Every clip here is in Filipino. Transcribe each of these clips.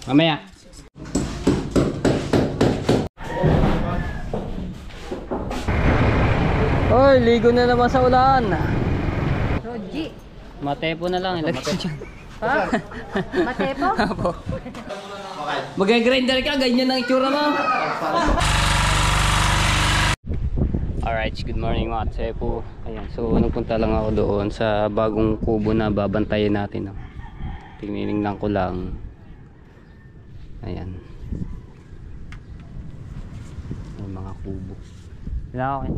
Mamaya. Oy, ligo na naman sa ulan. Roji. Matepo na lang. Ilagay ko dyan. Ha? Matepo? Apo. Mag-grinder ka, ganyan ang itsura mo. Alright, good morning mga tsepo. Ayan, so nagpunta lang ako doon sa bagong kubo na babantayan natin. Tinignan ko lang. Ayan. May mga kubo. Wala ako eh.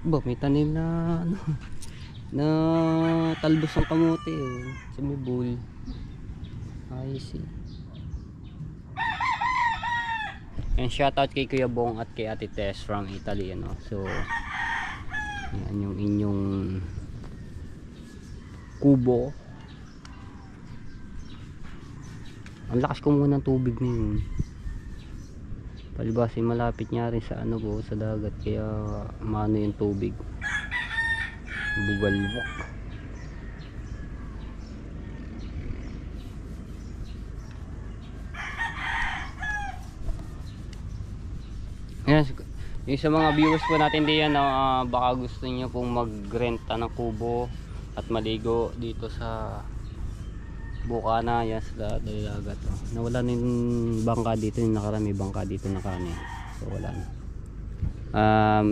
Ba, may tanim na ano, na talbos ng kamote oh, sa may bowl. I see. And shout out kay Kuya Bong at kay Ate Tess from Italy, ano. So yan yung inyong kubo. Ang lakas ko muna ng tubig na yun. Palibas malapit nga rin sa ano po, sa dagat, kaya maano yung tubig, bugalwak. Yan, yung sa mga viewers po natin diyan, baka gusto niyo pong magrenta ng kubo at maligo dito sa Bukana, yan sa dagat. Nawala na yung bangka dito, yung nakarami bangka dito nakarami. So wala na.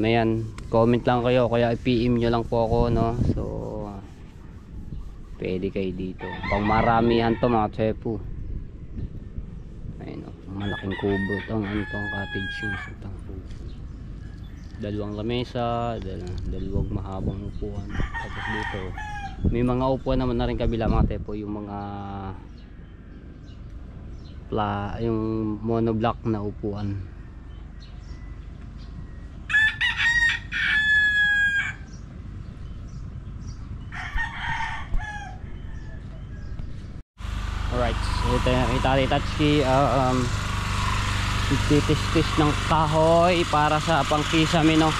Ayan, comment lang kayo, kaya i-PM nyo lang po ako, no. So pwede kayo dito. Pang maramihan to mga tsepo. Ayun, malaking kubo tong ano tong cottage yung itong kubo. Dalawang lamesa, dalawang mahabang upuan. Tapos dito may mga upuan naman na rin kabila mga tepo, yung mga yung monoblock na upuan. Alright, so Itali Tatsuki titis ng kahoy para sa pangkisame, no.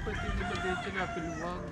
pwede nilagay dyan na piluwag.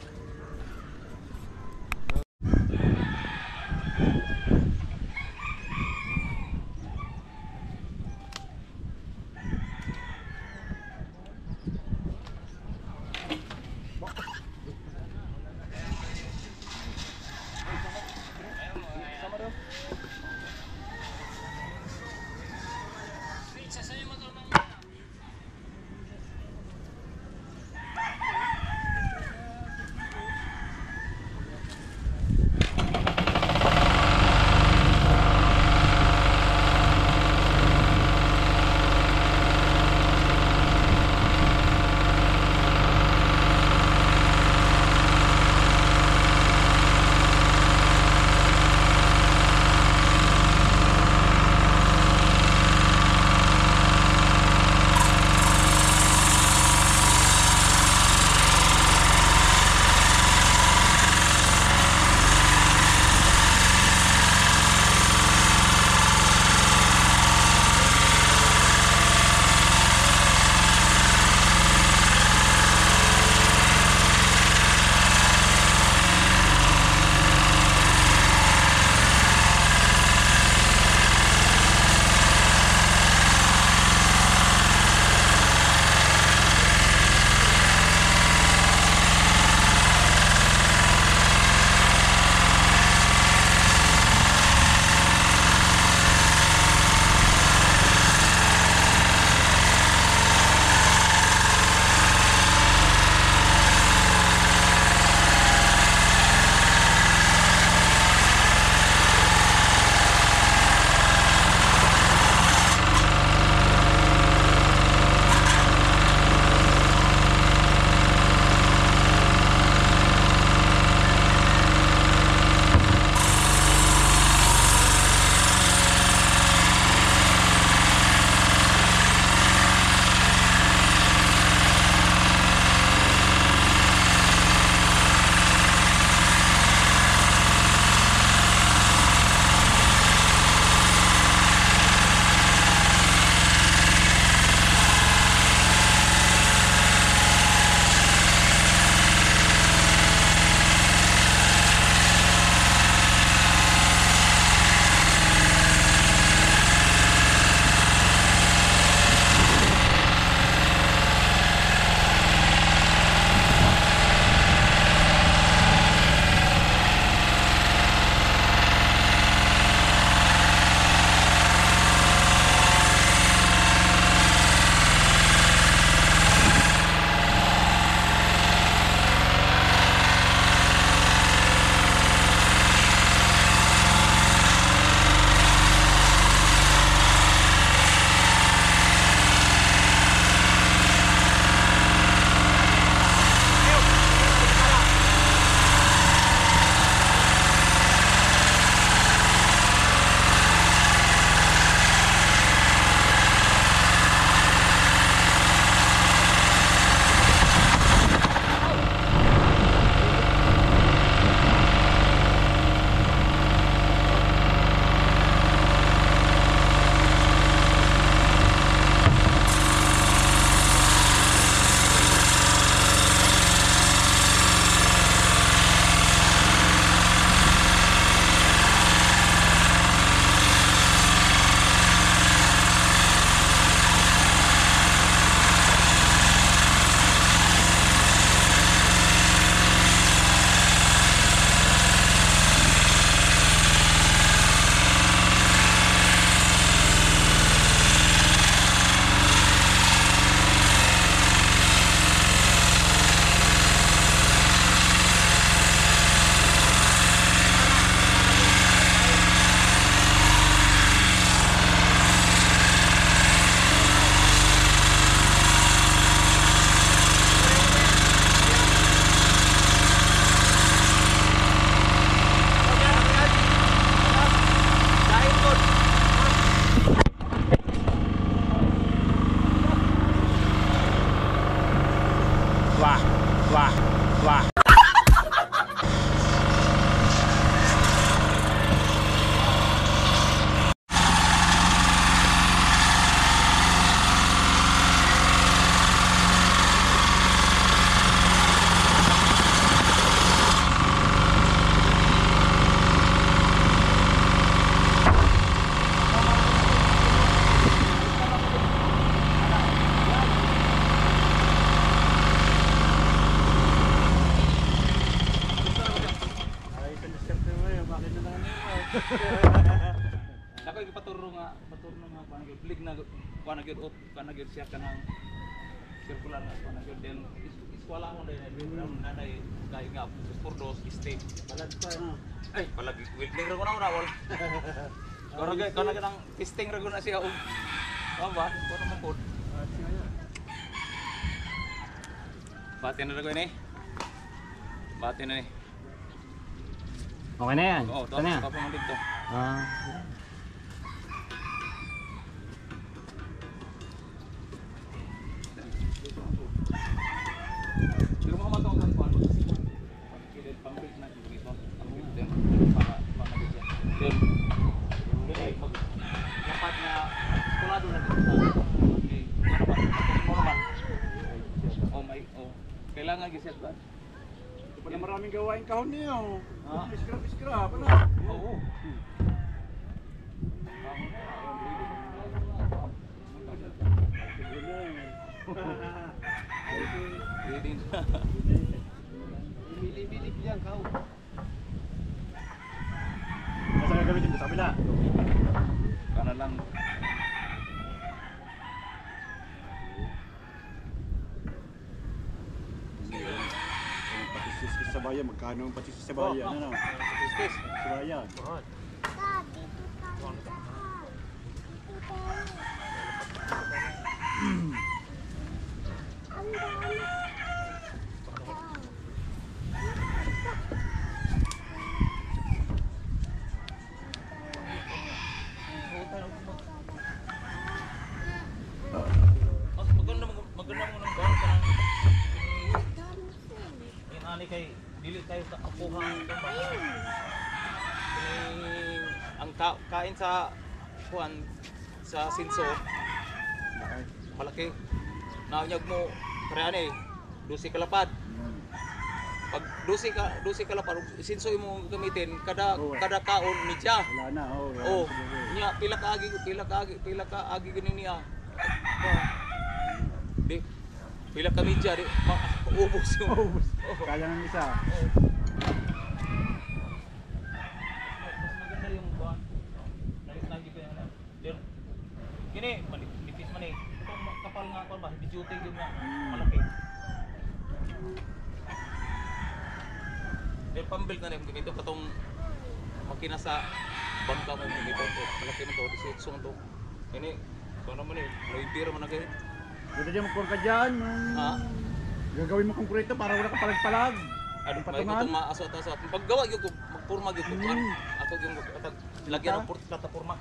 kuan na gyud siya kanang circular na kuan na gyud then iskwala mo din nanay kay nga for those state balad pa ay palagi witling ra ko na wala kana kanang testing ra ko na siya ba ko na pod batin na ko ini batin na ni Okay na yan. oo Ito na yan. tapos mo dito Ah. pero mo matong kan kuan kilit pambik na dito ang dito para dito then ay dapat na kulado na dito oh my kailangan giset ba Pada maraming gawain kahon niyo. Ha? Iskra pala. oo ready na Bili-bili yan kahon. Nasa gagamitin ko sa kabila. kana lang Patisis sa bayan, magkano ang patisis sa bayan? Ano? Tis. Sa bayan. Maganda mo ng bawang ka ng inani kay dili tayo sa apuhan ang kain sa kuan sa sinso malaki naanyag mo kare dusi kalapad pag dusi kalapad sinso mo gamitin kada kaon media Wala na, oh nya pila ka agi ganin niya di pila ka media di ubos yung Kaya ng isa. maganda yung buwan lagi ko yan gini manipis man eh itong kapal nga ako ba hindi duty din nga malaki then pambuild na rin ganito katong makina sa bangka mo ganito malaki mo to disitso mo to ini so naman eh may mo na kayo Dito dyan magpura ka dyan. ha Gagawin mo konkreto para wala ka palag-palag. ano ba patungan? itong maasot-asot paggawa yung magpurma yung kukuan ako yung lagyan ng plataforma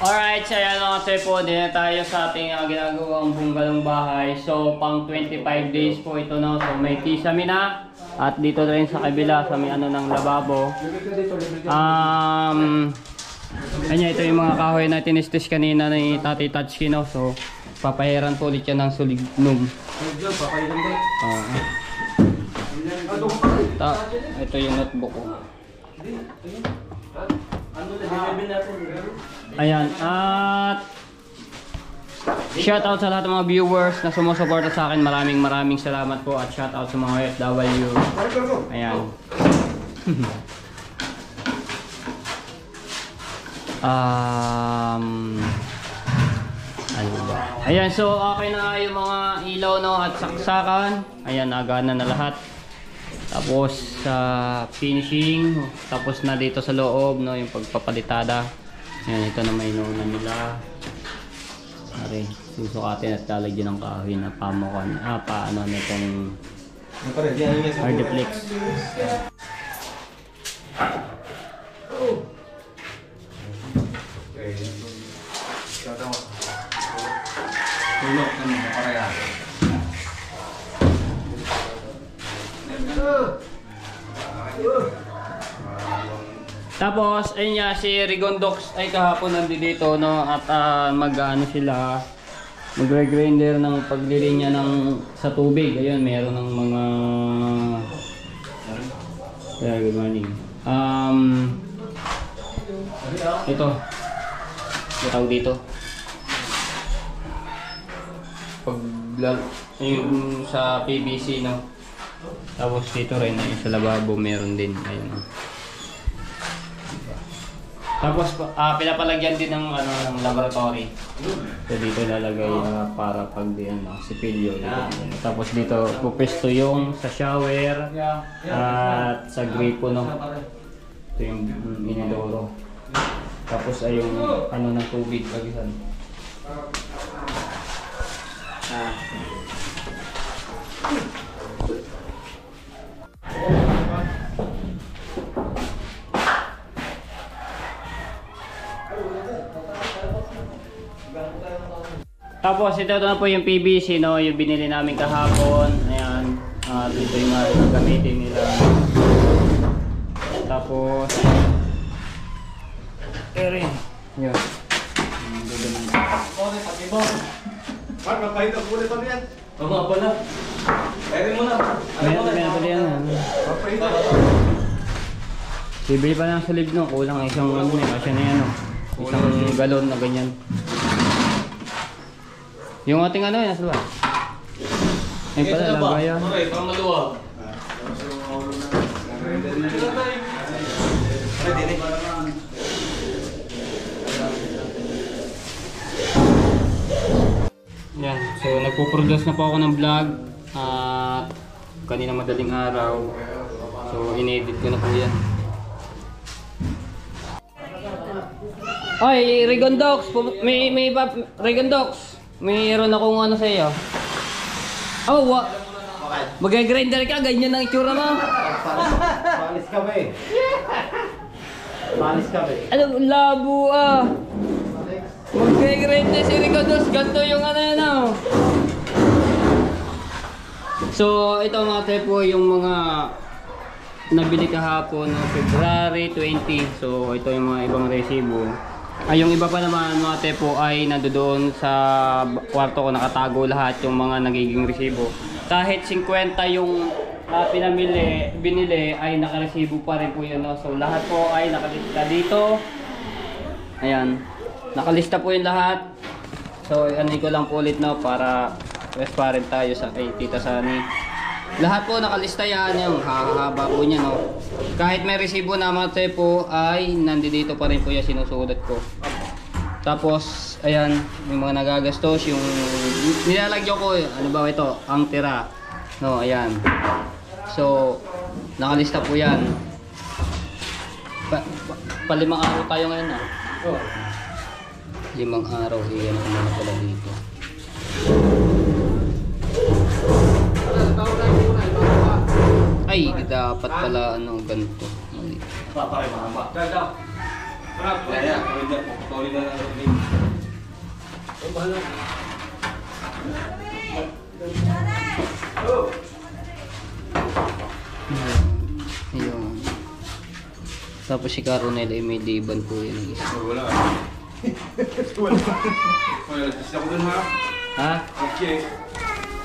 Alright, so yan mga tepo, din na tayo sa ating ginagawang bunggalong bahay. So, pang 25 days po ito, no? So, may kisame na. At dito rin sa kabila, sa may ano ng lababo. Ito yung mga kahoy na tinistis kanina ni Tati Tatsuki, no? So, papahiran po ulit yan ng sulignum. Ito yung notebook ko. Ayan, at shout out sa lahat ng mga viewers na sumusuporta sa akin. Maraming salamat po at shout out sa mga OFW. Ayan. Ano ba? Ayan, so okay na yung mga ilaw, no, at saksakan. Ayan, nagana na lahat. Tapos finishing, tapos na dito sa loob, no, yung pagpapalitada. Ayan, ito na may inunan nila. Ari, susukatin at lalagyan ng kahoy na pamukan. Paano nitong hardiplex. tulog kan pareha Tapos, ayun nga, si Rigondox ay kahapon nandito, no? At mag-ano sila, magre-grinder ng paglilinya ng sa tubig. Ayun, meron ng mga... Yeah, good morning. Ito. Tawag dito. Yung sa PVC, no? Tapos dito rin, yung sa lababo, meron din. Ayun, no? Tapos pinapalagyan din ng ano ng laboratory. So dito lalagay para pag diyan sipilyo dito. Tapos dito pupesto yung sa shower at sa gripo, no. Ito yung inodoro. Tapos ay yung ano ng tubig lagisan. Tapos ito na po yung PVC, no, yung binili namin kahapon. Ayan, dito yung gagamitin nila. Tapos rin. Yun. Par, mapahit ang kulay pa niyan. Oo, pala. Pwede mo na. Ayan pala yan. Mapahit. Bibili pa lang sa lib, no, kulang isang ano eh, kasi na yan, no. Isang galon na ganyan. Yung ating ano yun, nasa ba? Ayun pala, lagaya. Okay, pang maluwag. Yan, so nagpo-produce na po ako ng vlog at kanina madaling araw. So in-edit ko na po yan. Ay, Rigondox! Rigondox! Mayroon akong ano sa iyo. Oh, mag-grinder ka, ganyan ang itsura mo. Palis ka ba eh? Palis ka ba eh? Ano, labo ah. Mag-grinder si Rigondox, ganito yung ano yan ah. So, ito mga tepo yung mga nabili kahapon no, February 20. So, ito yung mga ibang resibo. Ay, yung iba pa naman mga tepo ay nandoon sa kwarto ko, nakatago lahat yung mga nagiging resibo. Kahit 50 yung binili ay nakaresibo pa rin po yun. No? So lahat po ay nakalista dito. Ayan, nakalista po yung lahat. So ano ko lang po ulit, no, para transparent tayo sa kay Tita Sani. Lahat po nakalista yan, yung hahaba po niya, no. Kahit may resibo na mga tepo ay nandito pa rin po yung sinusulat ko. Tapos ayan, yung mga nagagastos, yung nilalagyan ko, ano ba ito, ang tira, no, ayan. So nakalista po yan. Palimang araw tayo ngayon, ah. 5 araw, iyan ang mga pala dito. Ay, dapat pala ano ganito. Mali. Pare mahaba. Dadah. Harap ko ya, tuloy na lang rin. Ayun. Tapos si Caronel ay may diban po yun. Wala. Wala, kasi ako dun ha. Ha? Okay.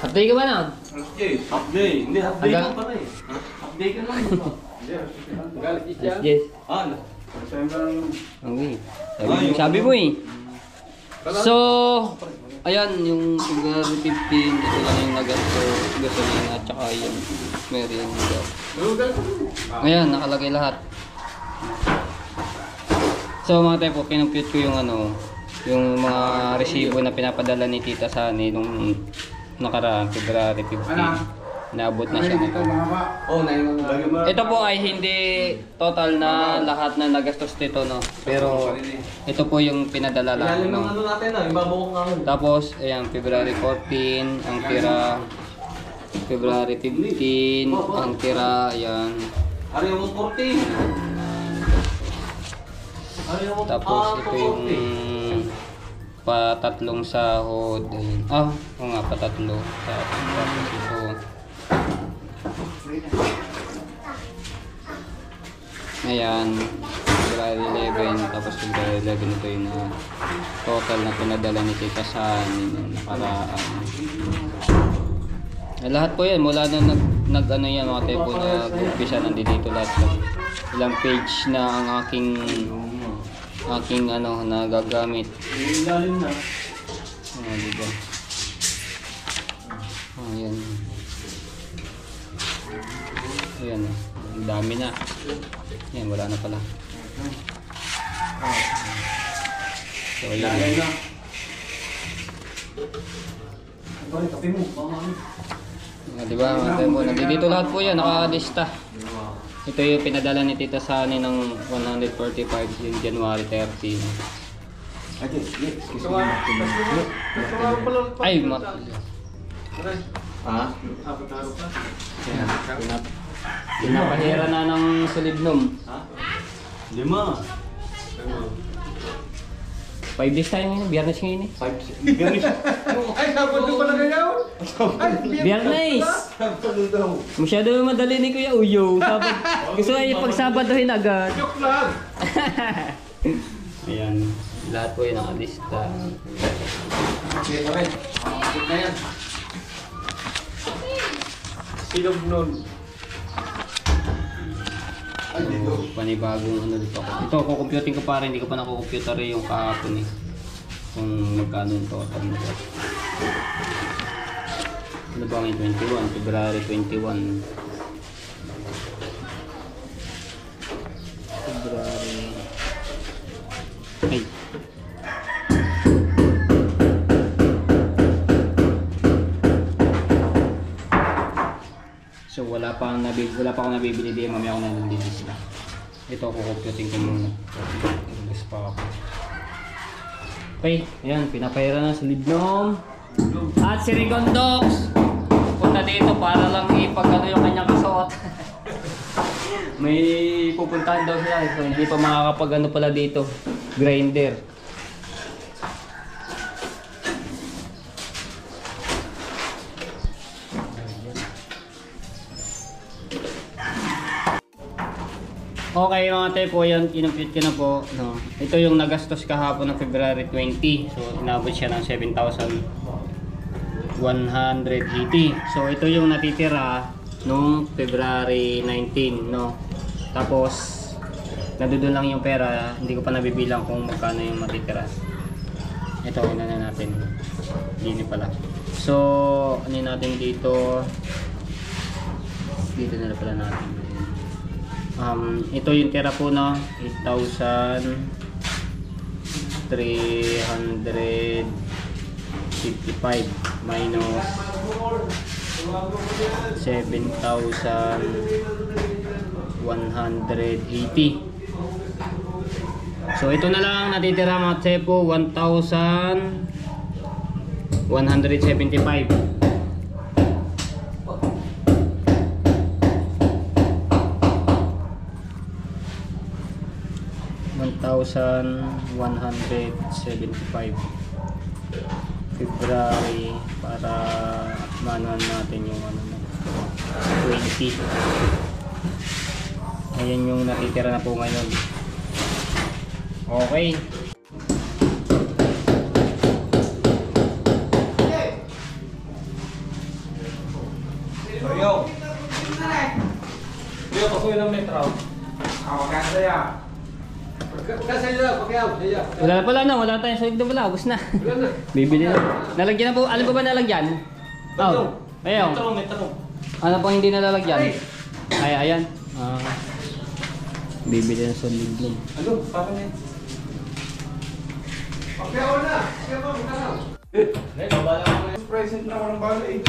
Update ka ba na? Okay. Update. Hindi, update Hanggang- ka pa rin. Update ka lang. Yes. Ah, Okay. Sabi mo eh. So, ayan yung February 15, ito lang yung nagasto, gasolina at saka yung merienda. Ayan, nakalagay lahat. So mga tepo, kinumpute ko yung ano, yung mga resibo na pinapadala ni Tita Sani nung nakaraan, February 15. Naabot na siya nito. oh, naingon na. Ito po ay hindi total na lahat na nagastos dito, no. Pero ito po yung pinadala lang, Ilalim ng no. ano natin na, yung babukok namin. Tapos ayan, February 14 ang tira. February 15 ang tira, ayan. Ari mo 14. Ari mo Tapos ito yung patatlong sahod. Ayan. Oo nga, patatlo. Tapos ito. Ayan, February 11, tapos February 11 ito yung total na pinadala ni Tita Sani nung nakaraan. Lahat po yan, mula na nag ano yan mga tepo, nag-umpisa nandito lahat. Ilang page na ang aking ano nagagamit. Ilalim na. Diba? Ayan. Ayan, ang dami na. Ayan, wala na pala. So, ayan. Ito, kape mo. Diba, mga tempo, nandito lahat po yan, nakalista. Ito yung pinadala ni Tita Sani ng 145 yung January 13. Ay, Ha? pinapahira na ng Solidnom. 5. 5 days tayo ngayon, biyernes ngayon eh. Ay, sabado pala ngayon. Biyernes! Masyado madali ni Kuya Uyo. Gusto nga yung pagsabadohin agad. Joke lang. Ayan, lahat po yung nakalista. Okay, okay. Good na yan. Silog nun. Ay, dito. Panibagong ano dito ako. Ito, kukumputing ko pa rin. Hindi ko pa nakukumputer yung kahapon eh. Kung magkano yung total mo. Ano ba ngayon? 21? February 21. February... Ay! So wala pa akong nabibili di mamaya ako na nandito sila. Ito kukumputing ko muna. Gusto pa ako. Okay, ayan, pinapahira na sa Lidnom. At si Rigondox punta dito para lang ipag-ano yung kanyang kasuot. May pupuntahan daw sila, so hindi pa makakapag-ano pala dito, grinder. Okay mga tepo, yan, kinumpute ko na po. No? Ito yung nagastos kahapon ng February 20. So, inabot siya ng 7,180. So, ito yung natitira nung February 19. No? Tapos, nandoon lang yung pera. Hindi ko pa nabibilang kung magkano yung matitira. Ito, ina na natin. Hindi pala. So, ano natin dito? Dito na pala natin. Ito yung tira po na 8,355 minus 7,180. So ito na lang natitira mga tepo, 1,175. 1,175 February para manuan natin yung ano 20. Ayan yung natitira na po ngayon. Okay. Yo. Yo, pasukin ng metro. Ako kaya ya. Wala tayong sulig na wala, ubos na. Bibili na. Nalagyan na po, alam po ba nalagyan? Oh, ayaw. Metro. Ano pang hindi nalalagyan? Ay, ayan. Bibili na sulig lang. Ano? Parang yan. Okay, ako na. Sige po, buka na. Babala ko na. Present na ako ng bala eh.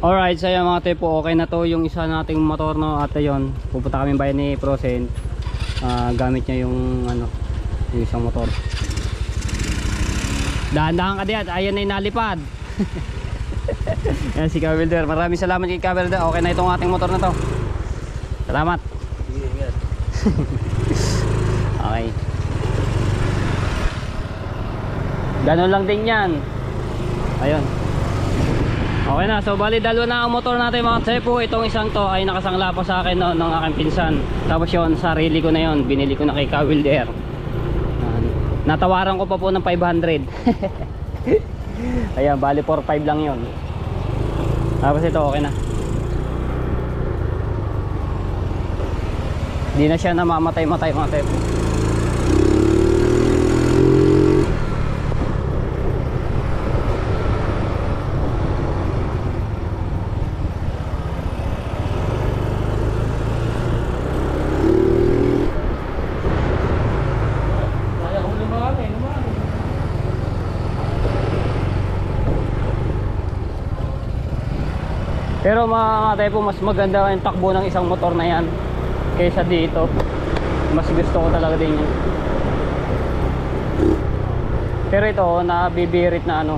Alright, so yan mga tepo, okay na to yung isa nating motor no, at yun, pupunta kami bayan ni Prosen. Gamit niya yung ano, yung isang motor. Dahan-dahan ka diyan, ayan na yung nalipad. Yan si Kawilder. Maraming salamat kay Kawilder. Okay na itong ating motor na to. Salamat. Okay. Ganon lang din yan. Ayun. Okay na. So bali dalawa na ang motor natin mga tsepo. Itong isang to ay nakasangla pa sa akin no, ng aking pinsan. Tapos yun, sarili ko na yun. Binili ko na kay Kawilder. Natawaran ko pa po ng 500. Ayan, bali 4.5 lang yun. Tapos ito okay na. Hindi na siya namamatay-matay mga tsepo. Pero mga kate po, mas maganda yung takbo ng isang motor na yan kaysa dito. Mas gusto ko talaga din yun. Pero ito, nabibirit na ano.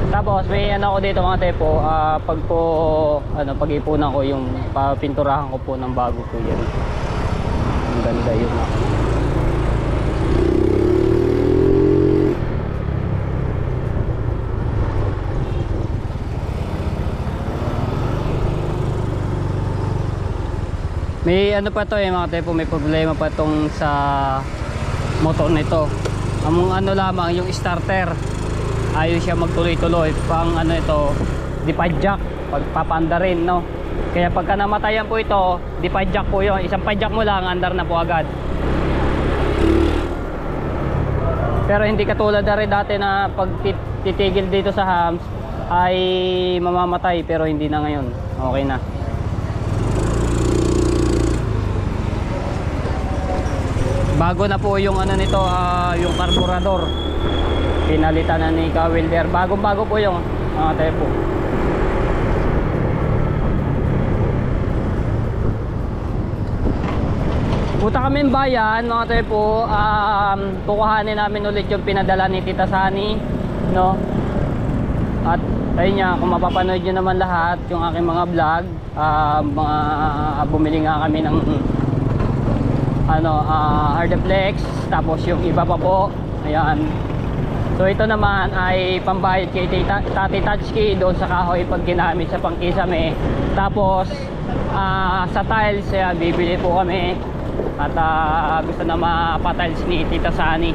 Tapos may ano ako dito mga tepo, pag po pag-ipunan ko yung papinturahan ko po ng bago po yan. Ang ganda yun. May ano pa to mga tepo, may problema pa tong sa motor nito. Among ano lamang yung starter, ayaw siya magtuloy-tuloy. Pang ano ito, dipadjak, pagpapanda rin no. Kaya pagka namatayan po ito, dipadjak po yun. Isang padjak mo lang, andar na po agad. Pero hindi katulad na rin dati na pag titigil dito sa hams ay mamamatay, pero hindi na ngayon. Okay na. Bago na po yung ano nito, yung carburetor. Pinalitan na ni Kawilder. Bagong-bago po yung tepo. Punta kami bayan mga tepo, kukuhanin namin ulit yung pinadala ni Tita Sani, no? At ayun nga, kung mapapanood nyo naman lahat yung aking mga vlog, bumili nga kami ng Hardeflex, tapos yung iba pa po, ayan. So ito naman ay pambayad kay Tati Tatsuki doon sa kahoy pag ginamit sa pangkisame. Tapos sa tiles, ayan, bibili po kami. At gusto na mapatiles ni Tita Sani.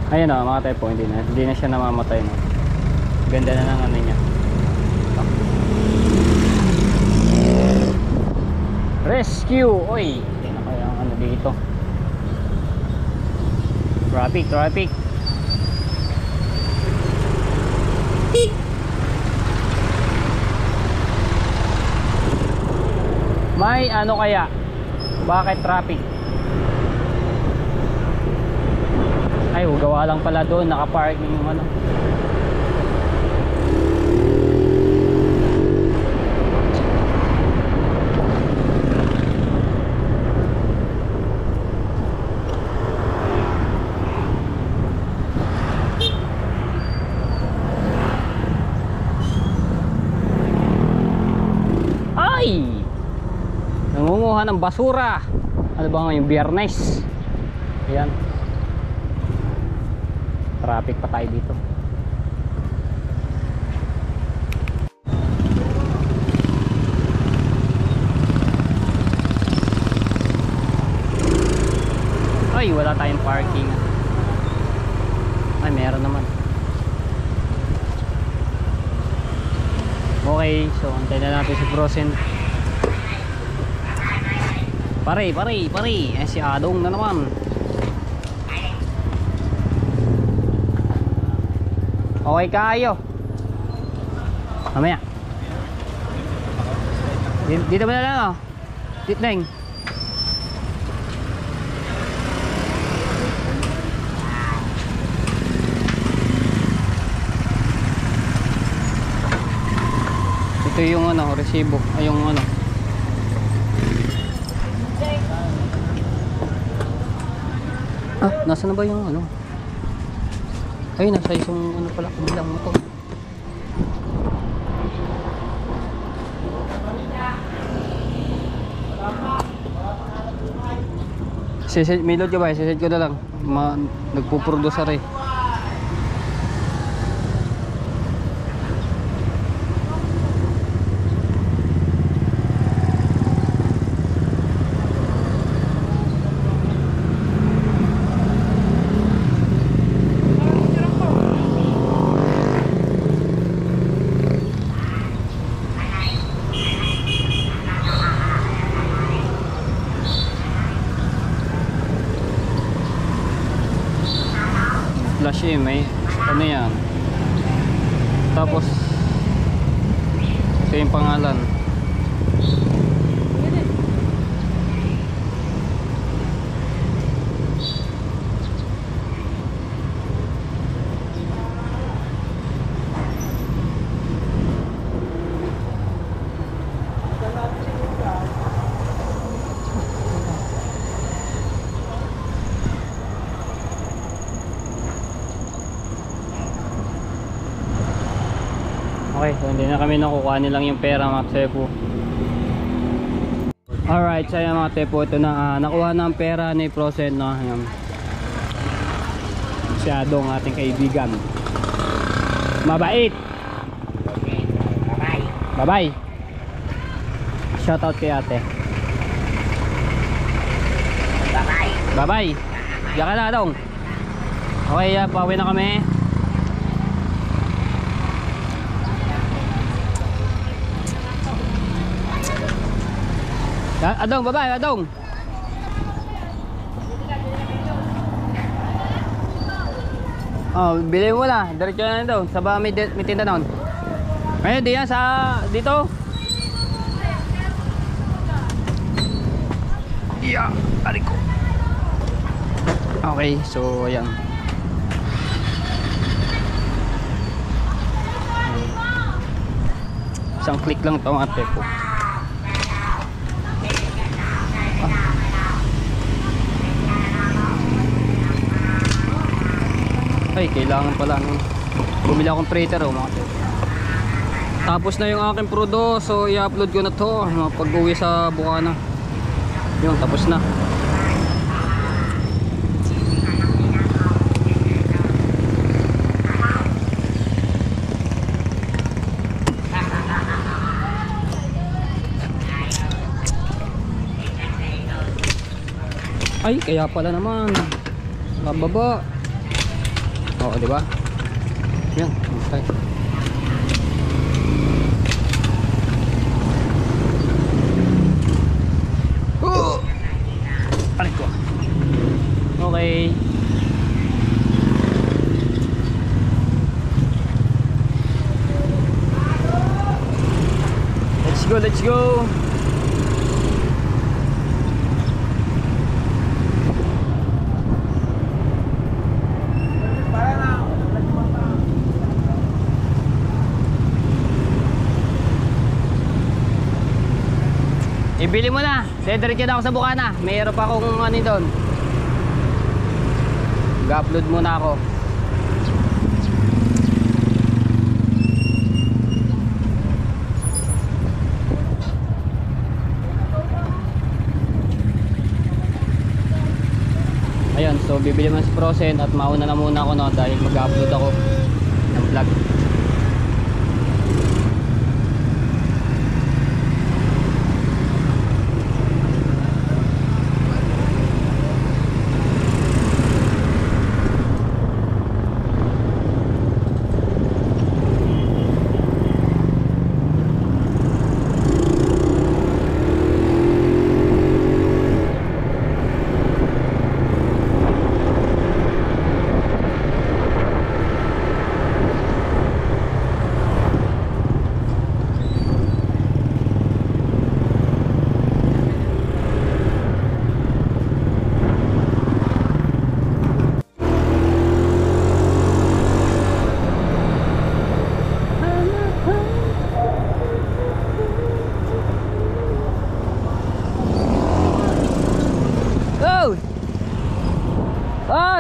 Ayan o, mga tepo, hindi na siya namamatay no. Ganda na ng ano niya. Rescue! Oy! Hindi na kaya ang ano dito. Traffic. May ano kaya? Bakit traffic? Ay, gawa lang pala doon, nakaparking yung ano. Ay! Nangunguha ng basura. Ano ba ngayon, Biyernes? Ayan. Traffic pa tayo dito. Ay, wala tayong parking. Ay, meron naman. Okay, so antay na natin si Frozen. Pare. Si Adong na naman. Okay kayo. Mamaya. Dito ba na lang oh? Titneng. Ito yung ano, resibo. Ay, yung ano. Ah, nasa na ba yung ano? Ay, nasa isang ano pala, kabilang mo to. Milot ka ba? Sisid ko na lang. Nagpuproducer eh. Flash eh, may ano yan. Tapos ito yung pangalan. Okay, so hindi na kami nakukuha nilang yung pera mga tepo. Alright, so yan mga tepo, ito na nakuha na ang pera ni Procent, no? Ayan. Masyadong ating kaibigan. Mabait. Bye bye. Shoutout kay ate. Bye bye. Diyan ka na dong. Okay, pauwi na kami. Adong, bye-bye, Adong. Oh, bili mo na. Diretso na doon. Sa ba may tinda noon? Ayun, diyan sa dito. Yeah, ariko. Okay, so ayan. Isang click lang ito mga tepo. Ay, kailangan pala bumili akong printer mga tepo. Tapos na yung aking prodo, so i-upload ko na to pag uwi sa Bukana. Yun, tapos na. Ay, kaya pala naman mababa. Oo, di ba? Yan, okay. Aray ko. Okay. Let's go, let's go. Ibili mo na. Dediretso na ako sa Bukana. Mayroon pa akong ano doon. Ga-upload muna ako. Ayun, so bibili mo sa Procent at mauna na muna ako no dahil mag-upload ako ng vlog.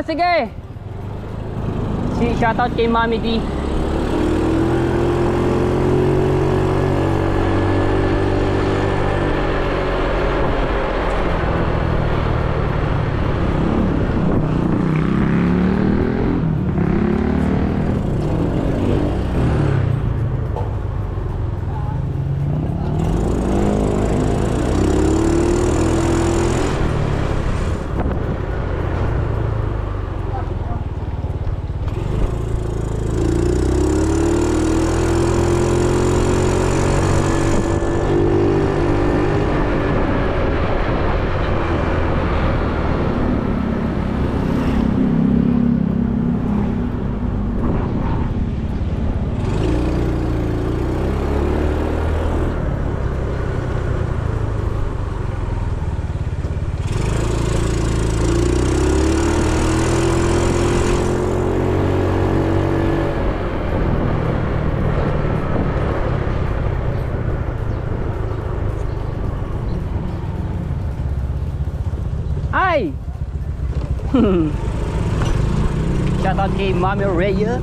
sige. Shoutout kay Mami D. Ay! Shoutout kay Mami Rhea.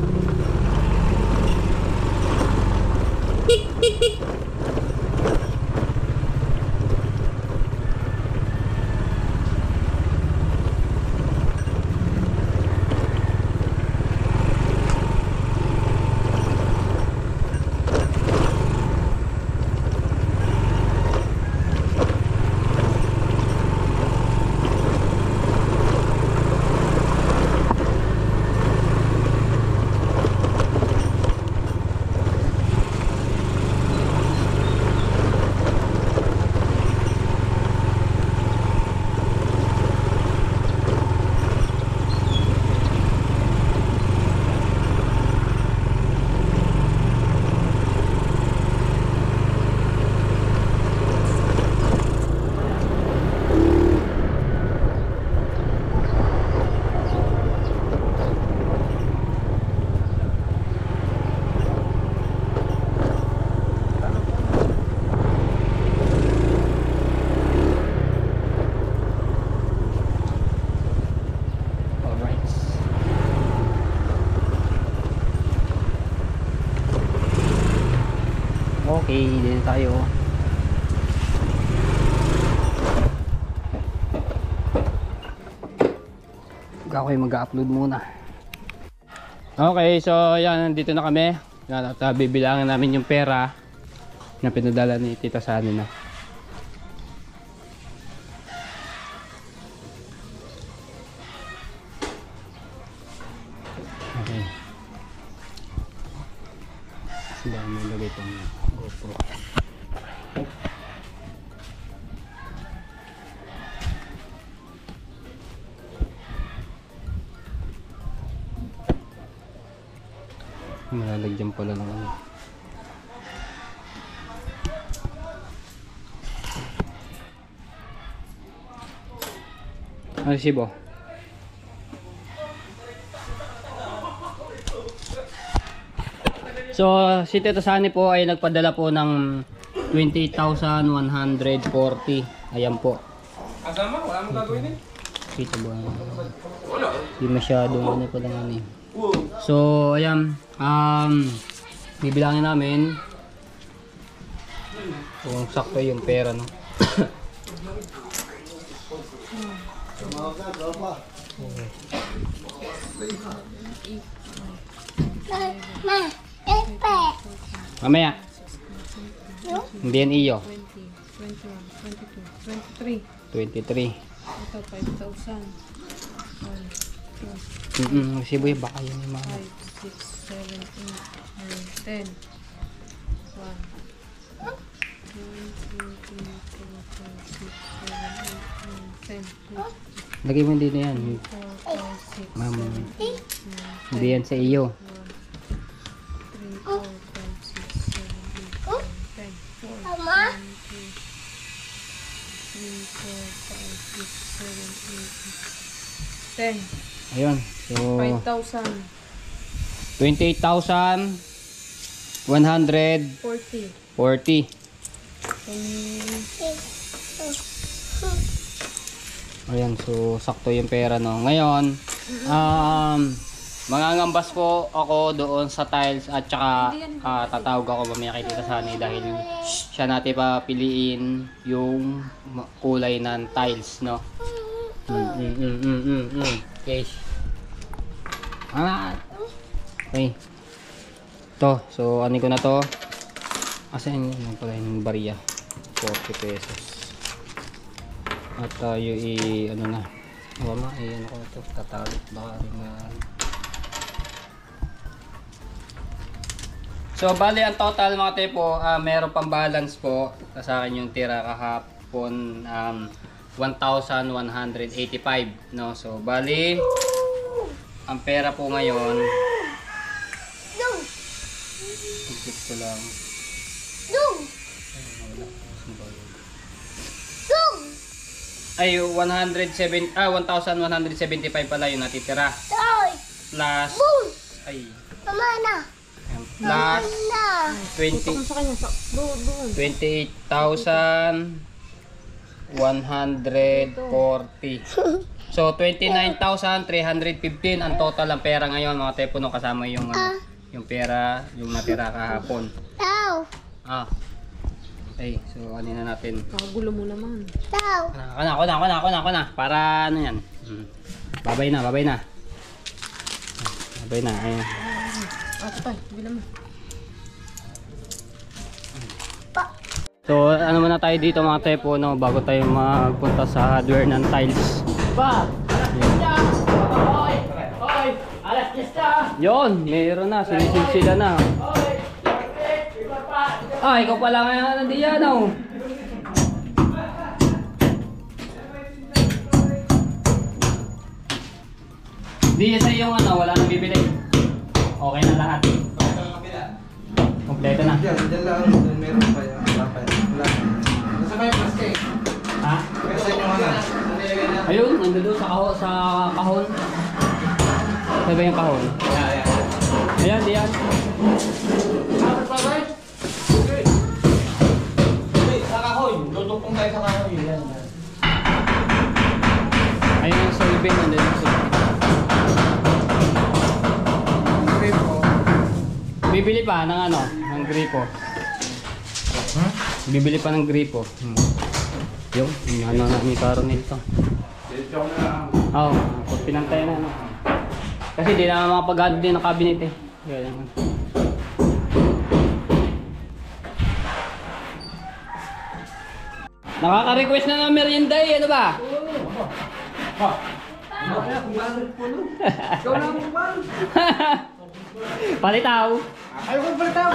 Okay, dito tayo. Ako'y mag-upload muna. Okay, so yan, nandito na kami. Yan, at bibilangan namin yung pera na pinadala ni Tita Sani na. Okay. Sila mo lagay itong GoPro. Malalagyan pala ng ano. Ano sibo? So, si Tito Sani po ay nagpadala po ng 28,140. Ayan po. Asama, wala mong gagawin eh. Kita ba? Wala. Hindi masyadong ano pa lang ano eh. So, ayan. Bibilangin namin kung sakto yung pera, no? Mamaya. Hindi yan iyo. 21, 22, 23. 23. Ito, 5,000. 1, 2, Resibo yun. Baka yun yung mga... 5, 6, 7, 8, 9, 10. 1, 2, 3, 4, 5, 6, 7, 8, 9, 10. Lagay mo din na yan. 4, 5, 6, Mama. 7, 8, 9, 10. Hindi yan sa iyo. 3, 4, 5, 6, 7, 8, 9, 10. 4, 1, 2, 3, 4, 5, 6, 7, 8, 9, 10. 10. Ayun. So, 5,000. 28,140. 40. Ayan. So, sakto yung pera, no? Ngayon, Mangangambas po ako doon sa tiles at saka tatawag ako mamaya kay Tita Sunny dahil siya natin papiliin yung kulay ng tiles, no? Okay. Okay. To, so ano ko na to? Asan yung pala yung bariya? 40 pesos. At tayo ano na. Mama, ano ko na to? Tatalo. Baka rin na. So, bali ang total mga tepo, meron pang balance po. Sa akin yung tira kahapon, 1,185, no? So, bali, ang pera po ngayon, ito lang. Ay, 1,175 pala yung natitira. Plus, ay, plus 28,140. So 29,315 ang total ang pera ngayon mga tepo, no, kasama yung yung pera yung natira kahapon. Okay, so ano na natin. Gulo mo naman. Ako na. Para ano yan. Babay na. Ayun. Atay, bilang mo. So ano muna tayo dito mga tepo, no, bago tayo magpunta sa hardware ng tiles. Yon, mayroon na, sinisid sila na. Ikaw pala ngayon nandiyan, oh. Di sa yung ano, wala nang bibili. Okay na lahat. Kompleto na. Diyan lang, meron pa yan. Wala pa yan. Nasa ba yung plastic? Ha? Kasi yung ano? Ayun, nandun sa kahon. Saan ba yung kahon? Ayan, diyan. Sa kahoy. Lutupong tayo sa kahoy. Ayun yung solvent, nandun yung solvent. Bibili pa ng ano, ng gripo. Bibili pa ng gripo. Yung ano na ni Caronel to. Oo, pinantay na. Kasi di na makapag-add din ng cabinet eh. Yan. Nakaka-request na ng merienda eh, ano ba? Palitaw. Ayaw ko palitaw.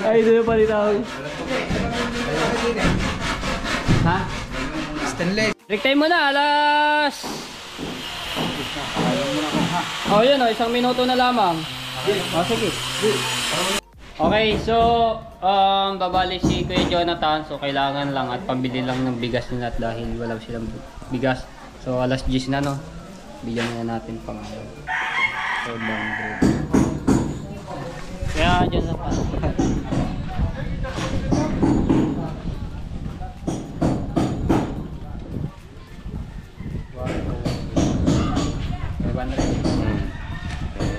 Ay, doon yung palitaw. Ha? Stanley. Break time mo na, alas. Oh, yun oh, 1 minuto na lamang. Sige. Okay, so babalik si Kuya Jonathan, so kailangan lang at pambili lang ng bigas nila dahil wala silang bigas. So alas 10 na, no. Bigyan na natin pang kaya dyan na pa.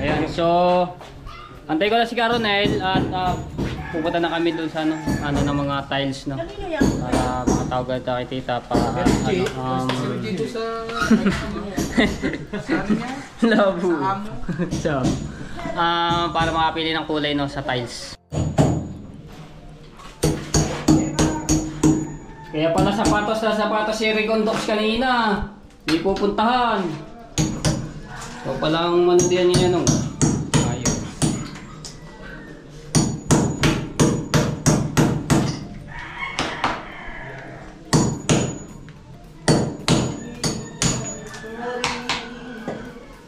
Ayan, so antay ko na si Caronel at pupunta na kami doon sa ano ng mga tiles, no, para makatawag tayo kay Tita para Dito sa labo so para makapili ng kulay, no, sa tiles. Kaya pala sapatos si Ricondox kanina hindi pupuntahan. So palang manudian niya, no. Ayaw.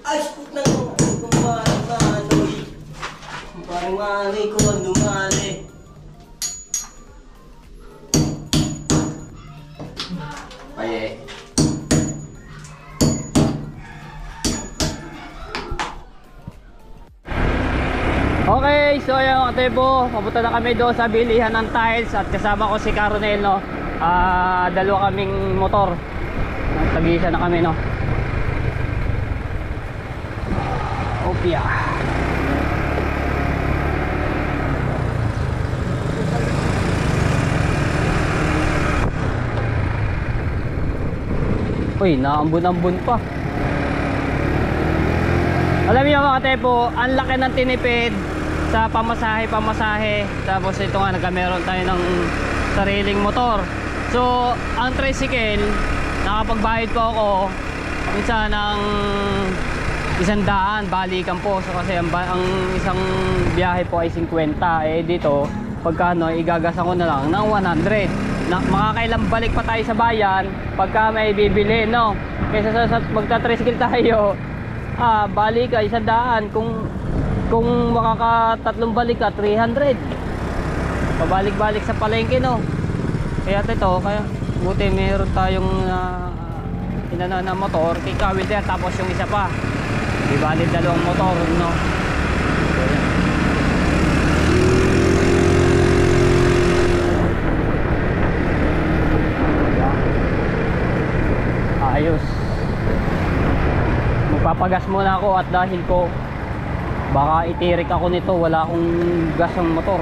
Ay, skut na ko. Kumanoy. Parang mali ko lumali. Paye. Okay, so ayan mga tebo, papunta na kami doon sa bilihan ng tiles at kasama ko si Caronel, no. Dalawa kaming motor. Tag-isa na kami, no. Yeah. Uy, naambun-ambun pa. Alam niyo mga tepo, ang laki ng tinipid sa pamasahe. Tapos ito nga, nagkameron tayo ng sariling motor. So, ang tricycle, nakapagbayad po ako minsan ng 100, balikan po. So, kasi ang isang biyahe po ay 50. Eh dito, pagka ano, igagasan ko na lang ng 100. Makakailang balik pa tayo sa bayan pagka may bibili, no? Kaysa sa magta-tricycle tayo, balik ka 100. Kung makakatatlong balik ka, 300. Pabalik-balik sa palengke, no? Kaya kaya buti meron tayong inana na motor, kikawil din, tapos yung isa pa. Di bali dalawang motor, no? Ayos. Magpapagas muna ako at dahil ko baka itirik ako nito, wala akong gas ng motor.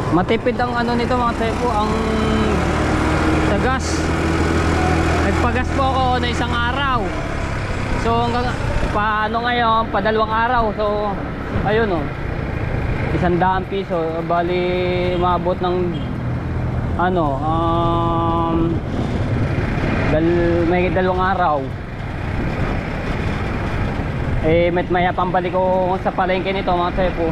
Matipid ang ano nito mga tepo, ang sa gas. Nagpagas po ako na isang araw. So hanggang paano ngayon, padalawang araw. So ayun oh, 100 piso. Bali umabot ng ano, may dalawang araw. Eh maya pambalik ko sa palengke nito mga tepo.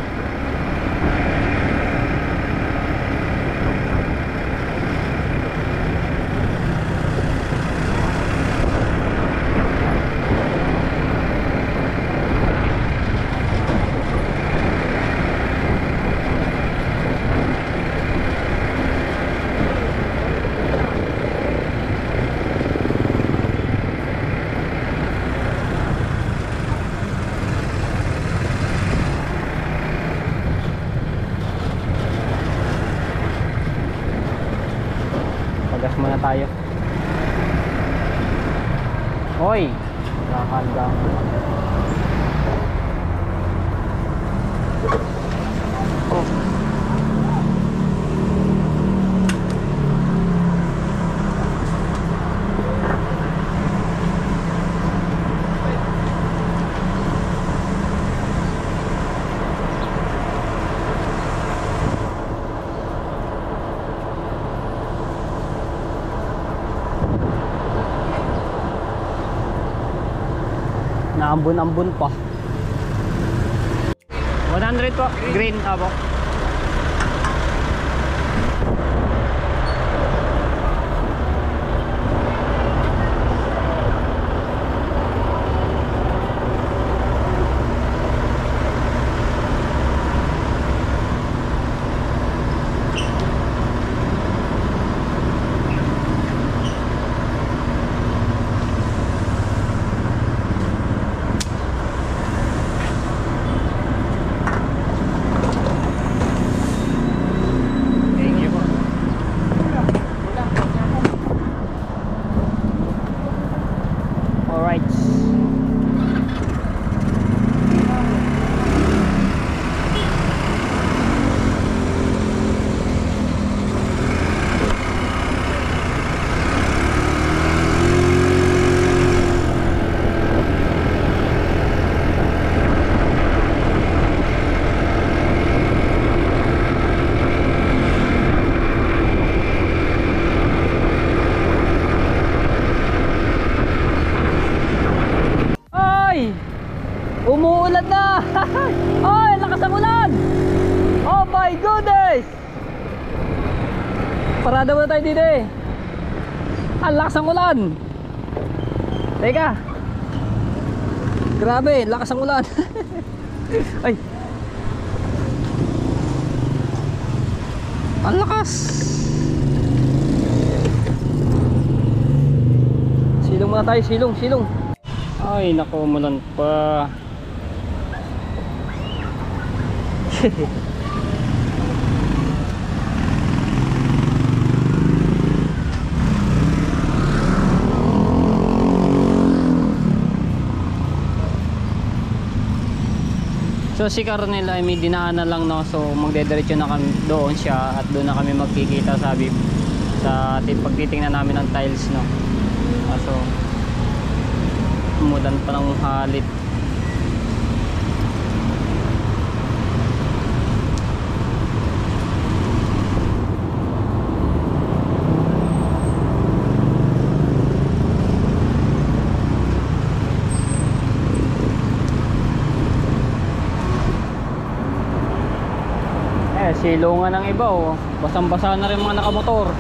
Pagas muna tayo. Hoy, nakakanda. Oh. Naambun-ambun pa. 100 po, green abo. Umuulan na! Ay, lakas ng ulan! Oh my goodness! Parada muna tayo dito eh. Ang lakas ng ulan! Teka! Grabe, lakas ng ulan! Ay! Ang lakas! Silong muna tayo, silong! Ay, naku, umulan pa. So si Carnel ay may dinaanan lang, no, so magdediretso na kami doon siya at doon na kami magkikita, sabi sa pagtitingnan namin ng tiles, no. So umulan pa ng halit. Silungan ng iba, oh. Basang-basa na rin mga nakamotor.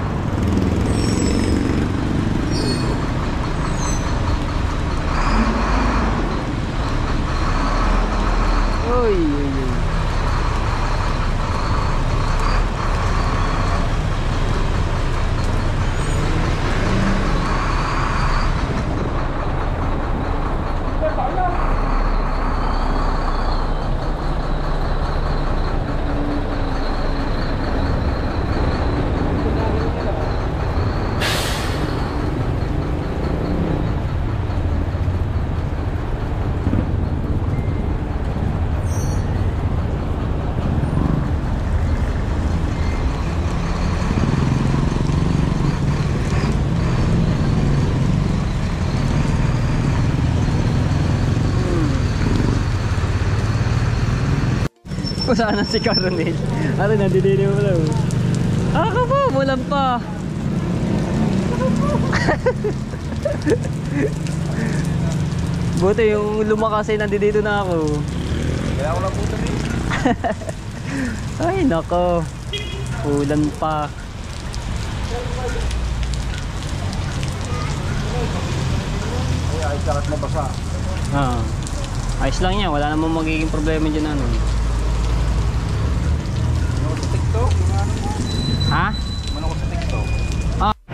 Uy, uy, uy. Kung saan si Carnel. Ano, nandidini mo lang. Ka po, mulan pa. Buti yung lumakas ay nandito na ako. Kaya ako lang puto rin. Ay nako, ulan pa. Ay, karat mabasa. Ayos lang yan, wala namang magiging problema dyan, ano. Ano ko sa TikTok? Ha? Ano ko sa TikTok?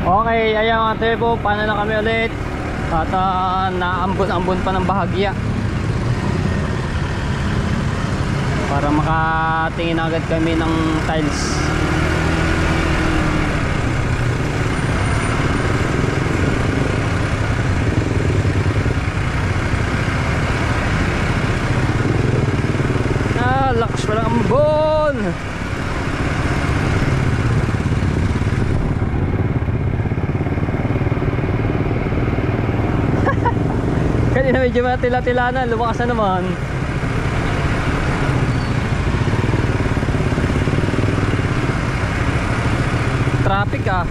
Okay, ayan mga Tebo, paano na kami ulit. At naambon-ambon pa ng bahagya para makatingin agad kami ng tiles. Lakas pa lang ambon. Kanina medyo matila-tila na, lumakas na naman. Traffic ah.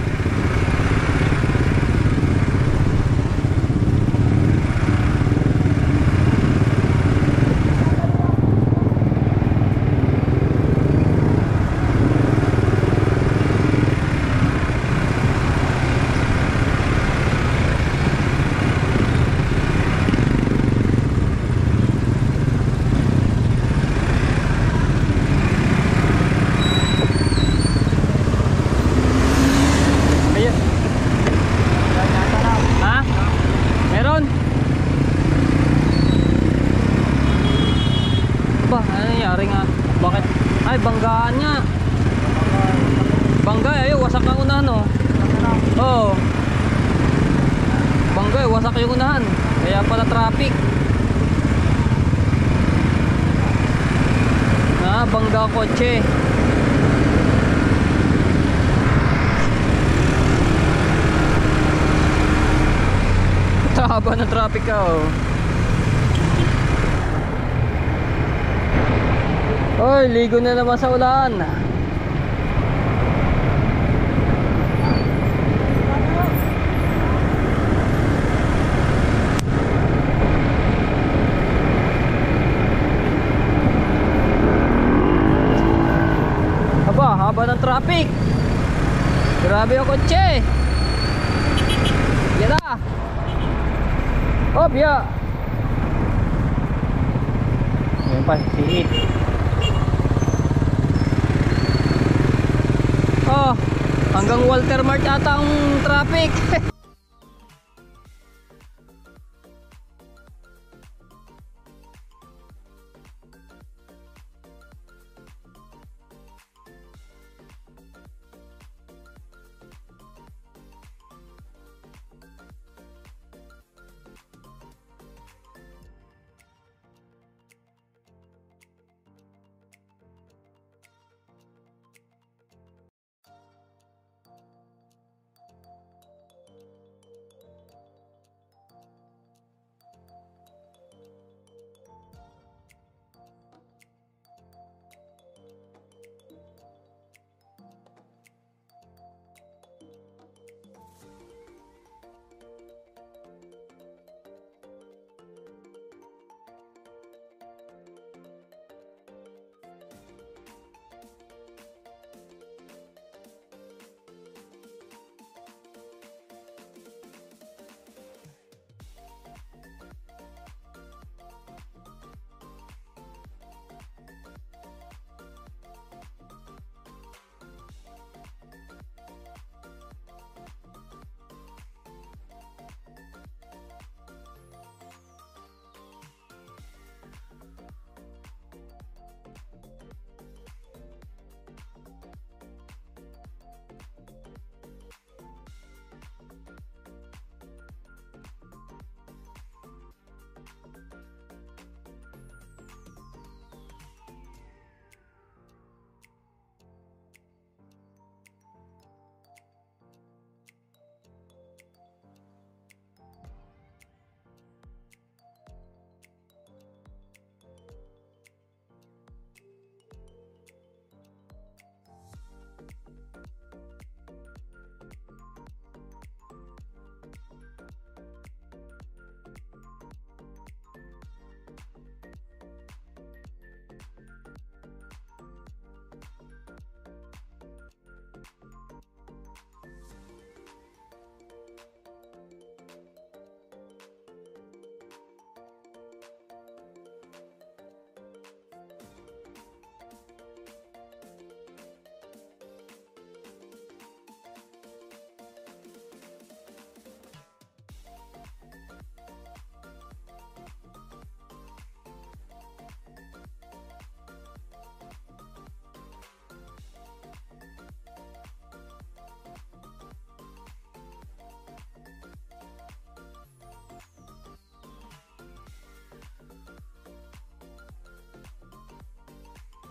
Ay, banggaan nga. Bangga, ayaw, wasak ang unahan, oh. Oo. Bangga, wasak yung unahan. Kaya pala traffic. Bangga kotse. Haba ng traffic ka, oh. Oy, ligo na naman sa ulan. Haba ng traffic. Grabe yung kotse. Yan na. Oh, biya. Ayan pa, siit. Oh, hanggang Walter Mart ata ang traffic.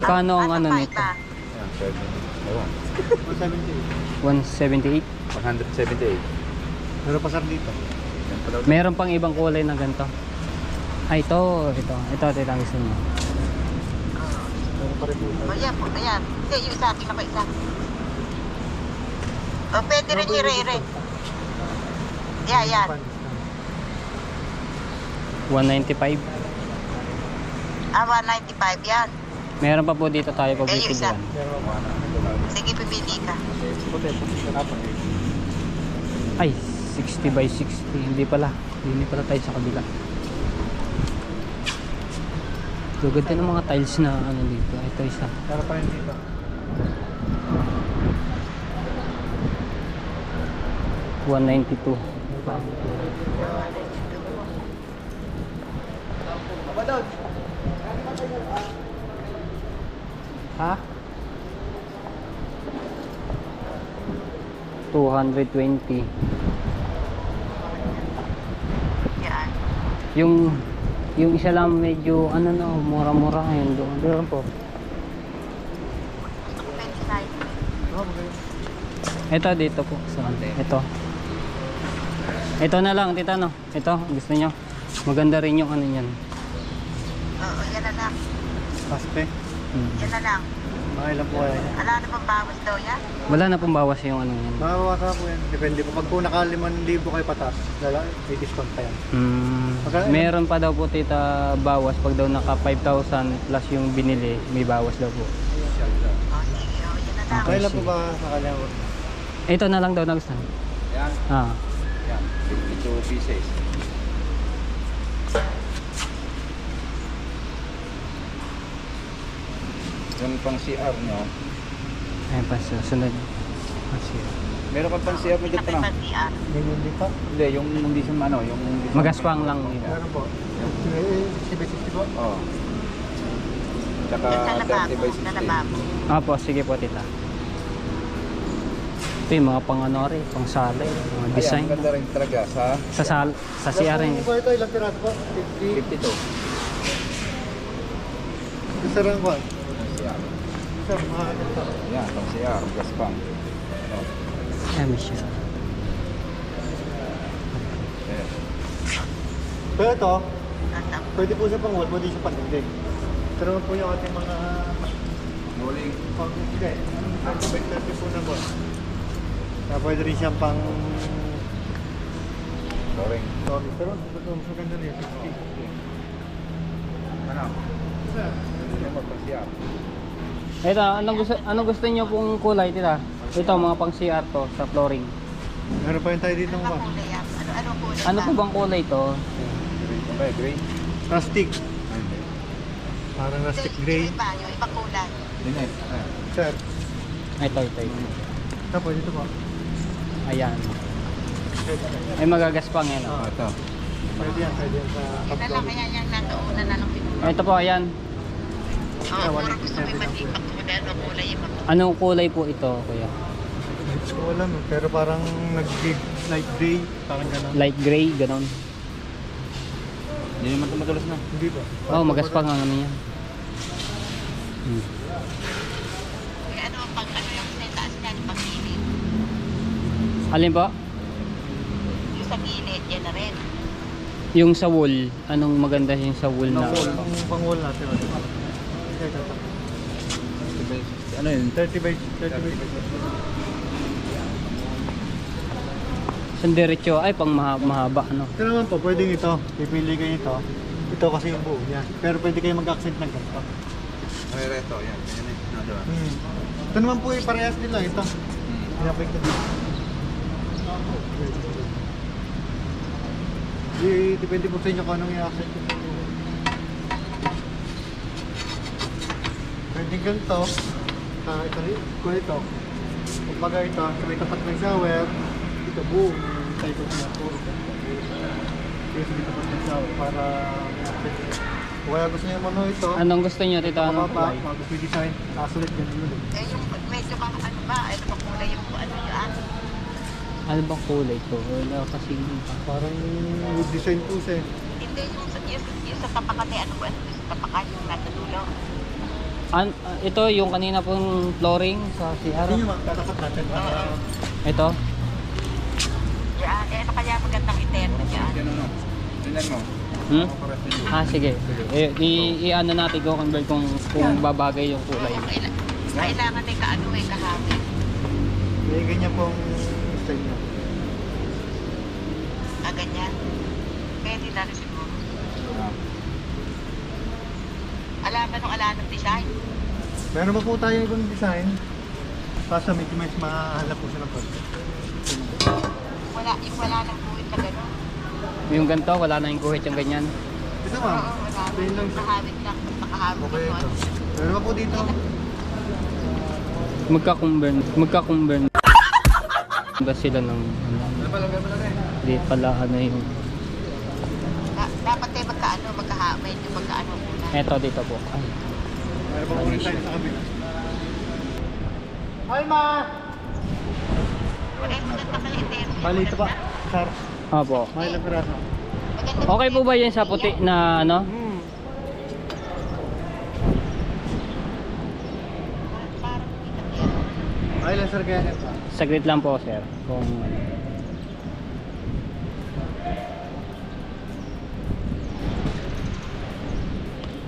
Kano ang ano nito? Yan, 7. Ewan. 178. 178. Pero pasar dito. Yan pa daw. Meron pang ibang kulay na ganito. Ay, ito. Ito ang gusto niyo. O yan po, ayan. Hindi, yung isa, tingnan ko isa. O, pwede rin yung ire-ire. Yeah, yan. 195. 195 yan. Meron pa po dito tayo Eh, yung isa. pagpipilian. Sige, pipili ka. Ay, 60 by 60. Hindi pala tayo sa kabila. Lugod din ng mga tiles na ano dito. Ito isa. Para pa rin dito. $192. Ha? 220. Yan. Yung isa lang medyo ano no, mura-mura ngayon doon. Doon po. Gusto ko 25. Ito dito po sa ito. Ito na lang tita no. Ito gusto niyo. Maganda rin yung ano niyan. Oo, yan na lang. Paspe. Yan na lang. Mga ilan po kaya yan? Ala na pang bawas daw yan. Wala na pong bawas yung ano yan. Makakawasa po yan. Depende po. Pag po naka 5,000 kayo patas, may discount pa yan. Meron pa daw po tita bawas pag daw naka 5,000 plus yung binili, may bawas daw po. O, sige, o, yan na lang. Kaya lang po ba sakala po? Ito na lang daw na gusto. Yan. Ah. Yan. 52 pieces. Yung pang CR nyo. Ayun pa sunod. Meron kang pang CR mo dito Kapit na? pa siya. May hindi pa? Hindi, yung hindi siya ano, yung... Magaspang lang yun. Meron po. 60 po? Oo. Tsaka Yan sa 30 lababo. by Sa 60. lababo. Po, sige po tita. Ito yung mga pang ano rin, pang sala, mga design. Ayan, ganda rin talaga sa Sa CR rin. Ito, ilang piraso po? 50. 52. Gusto rin po? CR. Sir, mga ito. Yan, pang CR, gaspang. Ayan siya. Ayan. Pero ito, Tatap. pwede po siya pang wall, pwede siya pang dingding. Pero po yung ating mga Rolling. pang hindi. 30 po na po. Kaya pwede rin siyang pang Rolling. sorry. Pero mas maganda rin 60. Ano? Yan mo, pang CR. Ito, anong gusto niyo pong kulay tita? Ito mga pang CR to sa flooring. Meron pa rin tayo dito Ano ba? kulay yan? Ano kulay Ano ba? po bang kulay to? Green ba? Green? Rustic. Parang rustic gray. Yung iba, yung ibang kulay. Linet. Sir. Ito. Tapos dito po. Ayan. Ay magagaspang yan. Oh, ito. Pwede yan sa Yan na lang, kaya yan nakauna na lang. Ito po, ayan. Oo, puro gusto ko yung matipag kulay. Ano kulay yung Anong kulay po ito, kuya? Hindi ko alam eh. Pero parang light gray. Parang gano'n. Light gray, ganon. Hindi naman tumatulas na. Hindi ba? Oh, magaspang ang ano yan. Kaya ano, pag ano yung sinetaas niya, yung pag gilid. Alin po? Yung sa gilid, yan na rin. Yung sa wool, anong maganda yung sa wool na? Pang wall natin. Ano yun? 30 by 30. Sandiretso, ay pang mahaba, ano? Ito naman po, pwedeng ito. Pipili kayo ito. Ito kasi yung buo niya. Pero pwede kayo mag-accent ng ganito. Ay, reto. Yan. Yan eh. Ano ba? Ito naman po yung parehas nila. Ito. Pinapay ko dito. Depende po sa inyo kung anong i-accent ito. Pwede ganito. Ito rin. Kung ito. Kumbaga ito, may tapat ng shower. Ito buo. Tayo ko siya po. Kaya sa tapat ng shower para may accent. Kung kaya gusto niyo ano ito. Anong gusto niyo, tita? Anong Papa, kulay? gusto yung design. Kasulit ganun yun. Eh, yung medyo bang ano ba? Ano ba kulay yung ano yun? Ano bang kulay to? Wala kasi Parang wood design po siya eh. Hindi, yung sa tapakan eh, ano ba? Yung sa tapakan, yung nasa dulo. Ito yung kanina pong flooring sa CR. Hindi nyo magtatapat natin para... Ito. Yan, eh, ano kaya magandang interno dyan? Yan ano. Tingnan mo. Hmm? Sige. I-ano natin go convert kung babagay yung kulay. Kailangan ay kaano eh, kahawin. May ganyan pong style niya. Ah, ganyan. Pwede na rin siguro. Alam ba nung alam ng design? Meron pa po tayo ibang design. Kaso medyo mas mahanap po siya ng konti. Wala nang buwit na gano'n. Yung ganito, wala na yung guhit yung ganyan. Ito ma'am. Oo, wala. Plain lang siya. Nakahawit lang. Nakahawit Okay lang ito. doon. Meron pa po dito. Magka-convert ba sila ng di pala ano yung Dapat tayo medyo magkaano muna. eto dito po. Ay. Meron pa po rin tayo sa kabila. Hi ma! Eh, maganda pala interno. Bali ito pa. Sir. Opo. May ilang piraso. Maganda Okay po ba yan sa puti na ano? Parang hindi na clear. Ay lang sir kaya nito. Saglit lang po sir. Kung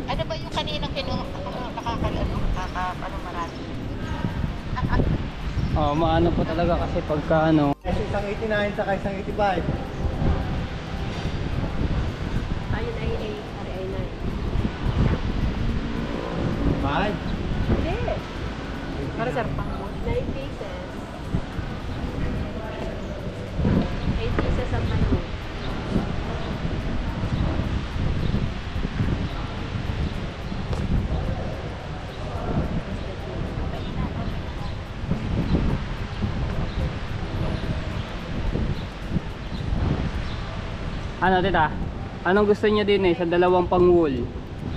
Ano ba yung kaninang nakakano marami? maano po talaga kasi pagka ano Isang 89 saka isang 85. Ayun ay 8, ari ay 9. Mahal. Hindi. Para sir, pang 9 pieces. 8 pieces ang manu. ano tita? Anong gusto niyo din sa dalawang pang wool?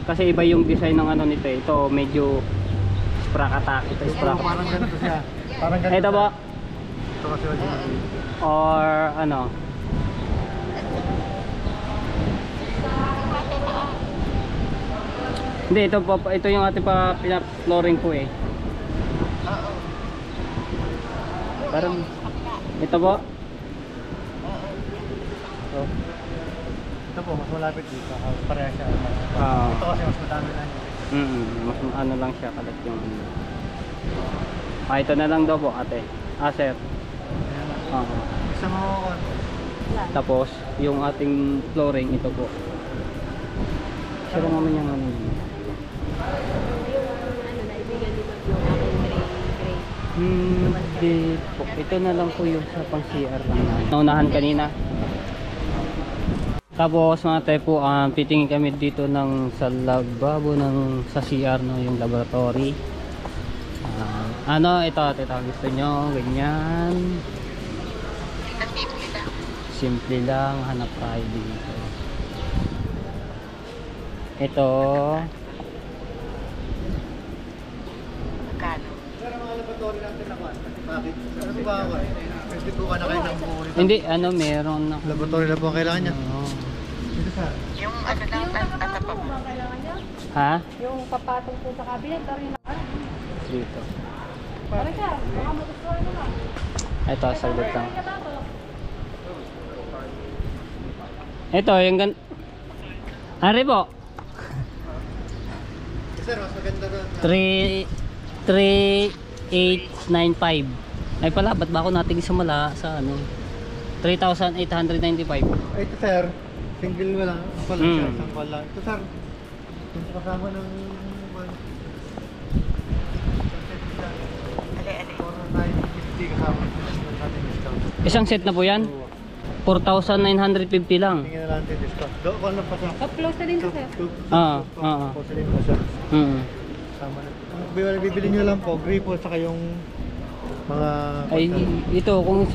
Kasi iba yung design ng ano nito eh. Ito medyo sprak-attack. Ito sprak. Parang ganito siya. Parang ganito. Ito po. Ito kasi wala dito. Or ano? Hindi, ito po, ito yung ating pa flooring po eh. Oo. Parang ito po. Ito. Ito po, mas malapit dito. Pareha siya. Ah. Ito kasi mas madami lang. Mas ano lang siya kalat yung ito na lang daw po ate. Sir. Isa mo ako. Tapos yung ating flooring ito po. Sira naman yung ano. Ano, naibigan din yung aking gray. Hindi po. Ito na lang po yung sa pang CR lang na. Naunahan kanina. Tapos mga tayo po, titingin kami dito ng sa lababo ng sa CR no, yung laboratory. Ano, ito gusto nyo, ganyan. Simple lang. Simple lang, hanap tayo dito. Ito, Magkano? Pero mga laboratory natin naman. Bakit? Ano ba ako? Pwede po ka na kayo ng buo rito. hindi, ano, meron na. Laboratory na po ang kailangan niya. Oo. Dito sir. Yung ano lang, tatapa mo. Ba kailangan niya? Ha? Yung papatong po sa cabinet, pero yung Dito. para siya, baka mag-store na lang. Ito, saglit lang. Ito, yung gan... Ari po. Sir, mas maganda doon. 3,895. Ay pala, ba't ba ako nating sumala sa ano? 3,895. Ito sir, single wala. Wala Hmm. siya, isang wala. Ito sir, yung kasama ng... Ali. 4,950 kasama ng ating discount. Isang set na po yan? 4,950 lang. Tingnan na natin discount. Doon ko lang pa sa... Up-close na din to, sir. Porcelain pa siya. Kasama na. Ang bibili nyo lang po, gripo saka yung mga... Ay, ito, kung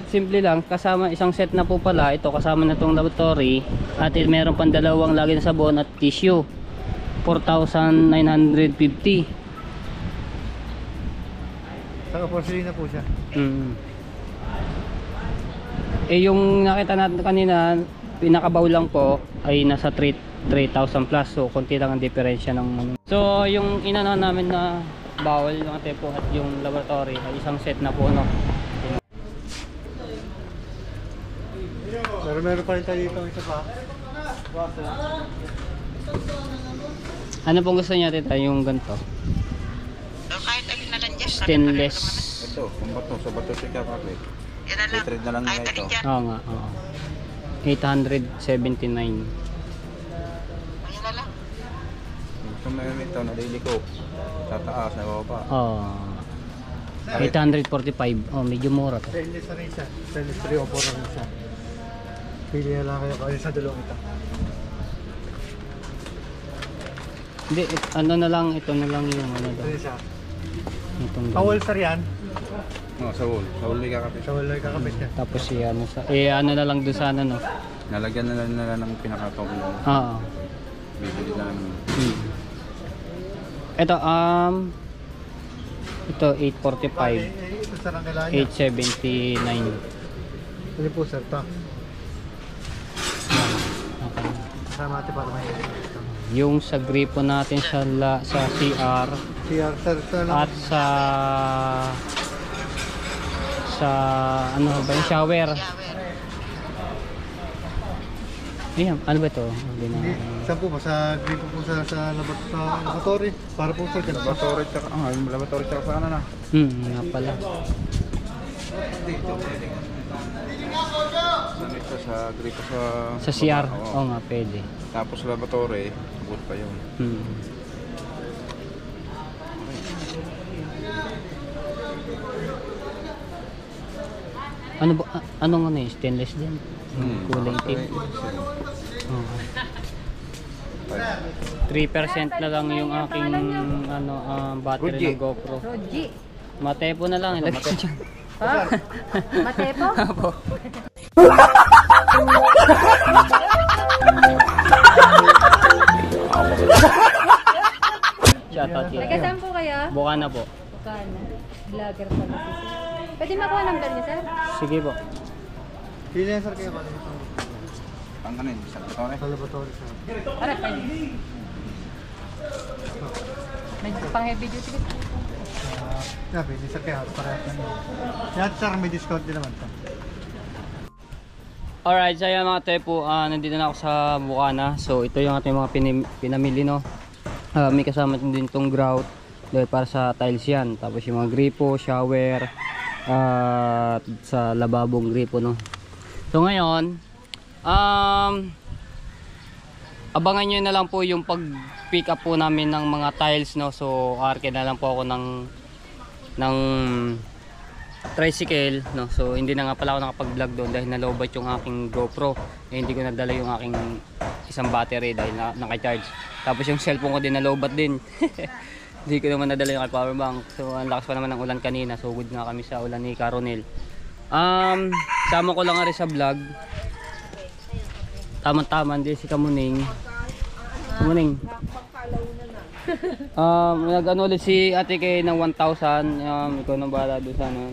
simple lang, kasama isang set na po pala, ito kasama na itong laboratory, at meron pang dalawang lagi na sabon at tissue. 4,950. Saka porcelain na po siya. Eh yung nakita natin kanina, pinakabaw lang po ay nasa 3,000 plus. So konti lang ang diferensya ng so yung inano namin na bawal mga tepo at yung laboratory ay isang set na po, no. Pero meron pa rin tayo dito isa pa. Ano pong gusto niya tita, yung ganito? So, kahit alin na lang dyan. Stainless. Ito, kung bato, sa bato siya kakakit. Yan na lang. I-trade na lang Kahit niya alin ito. dyan. Oo nga, oo. 879. Yan na lang. Gusto mo yun ito, naliliko. Tataas, nababa. Oo. 845. Oh, medyo mura to. Stainless na rin siya. Stainless 3 o 4 lang siya. Pili na lang kayo kaya sa dalawang ito. Hindi, ano na lang, ito na lang yung ano daw. Ito siya. Itong Awal sir yan. Oo, sa wall. Sa wall may kakapit. Sa wala kakabit niya. tapos ano sa ano na lang doon sa ano, no. Nalagyan na lang nila ng pinakataw ko. Oo. Bibili na lang. Ito ito 845, Ito sir ang kailangan niya. 879. Ito po sir to. Okay. Kasama natin para may Yung sa gripo natin sa CR CR sir. Ito lang. at sa ano ba yung shower. Ayan, ano ba ito? Hindi na. Hindi. Saan po ba? Sa gripo po sa laboratory. Para po sir. Ganun ba? Laboratory tsaka, yung laboratory tsaka sa kanan na. Nga pala. Saan ito sa gripo sa... Sa CR. Oo. Oo nga, pwede. Tapos sa laboratory, good pa yun. Ano ba anong ano yun? Stainless din. Kulay itim. Oo. 3% na lang yung aking ano battery ng GoPro. Roji. Matepo na lang, ilagay ko dyan. Ha? Matepo? Apo. Shoutout Taga yun. saan po kayo? Buka na po. Bukana. Vlogger pala si sir. Pwede makuha number niya sir? Sige po. Pili na sir kayo ba? Ang kanin, sa laboratory. Sa laboratory sir. Para pwede. May pang heavy duty ka. Pili sir kayo. Para yan sir may discount din naman sir. Alright, so yan mga tepo, nandito na ako sa Bukana. So ito yung ating mga pinamili, no. May kasama din itong grout dahil para sa tiles yan. Tapos yung mga gripo, shower, sa lababong gripo, no. So ngayon, abangan nyo na lang po yung pag pick up po namin ng mga tiles, no. So arke na lang po ako ng tricycle, no. So hindi na nga pala ako nakapag-vlog doon dahil nalobat yung aking GoPro. Hindi ko nadala yung aking isang battery dahil naka-charge. Tapos yung cellphone ko din nalobat din. Hindi ko naman nadala yung power bank. So ang lakas pa naman ng ulan kanina. So good nga kami sa ulan ni Caronel. Sama ko lang nga rin sa vlog. Tama-tama din si Kamuning. Kamuning. Nag-ano ulit si Ate Kay ng 1,000. Ikaw nang bahala doon sa ano.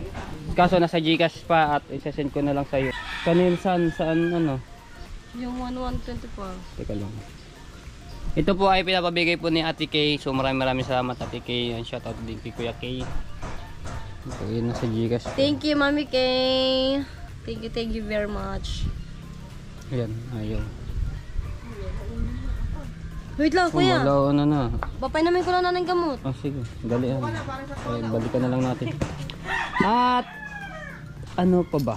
Kaso nasa Gcash pa at isa-send ko na lang sa'yo. Kanil saan ano? Yung 1124. Teka lang. Ito po ay pinapabigay po ni Ate Kay. So maraming salamat Ate Kay. Shoutout din kay Kuya Kay. Ito yun nasa Gcash. Thank you Mami Kay. Thank you very much. Ayan, ayaw. Wait lang kuya. Wala ano na. Bapay namin ko lang na ng gamot. Sige, dali yan. Balikan na lang natin. At ano pa ba?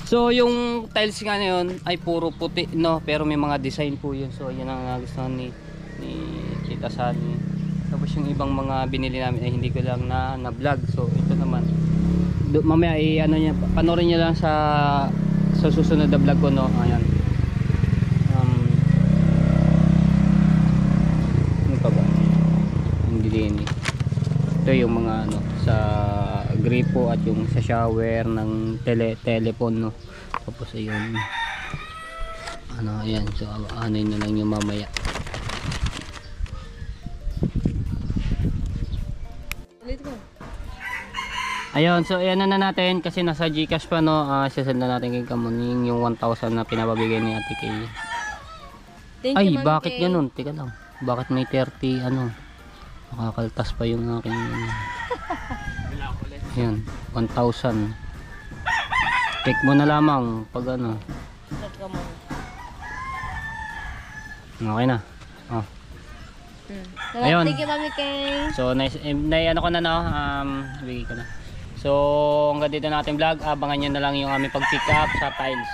So yung tiles nga na yun ay puro puti, no, pero may mga design po yun. So yun ang nagustuhan ni Tita Sunny. Tapos yung ibang mga binili namin ay hindi ko lang na vlog. So ito naman mamaya ay ano niya, panoorin niyo lang sa susunod na vlog ko, no. Ayan. Ano pa ba? Hindi din. Ito yung mga ano sa gripo at yung sa shower ng telephone, no. Tapos ayun. Ano, ayan. So ano na lang yung mamaya. Ulit ko. Ayun, so ayan na natin kasi nasa GCash pa no. Sasend na natin kay Kamuning yung 1,000 na pinapabigay ni Ate Kay. Thank Ay, you, Ma'am bakit Kay. ganun? Teka lang. Bakit may 30 ano? Nakakaltas pa yung aking Ayan, 1,000. Check mo na lamang pag ano. Check ka mo. Okay na. Oh. Ayun. Ayun. Thank you, Mami Kay. So, ano ko na no, bigay ko na. So, hanggang dito natin vlog. Abangan nyo na lang yung aming pag-pick up sa tiles.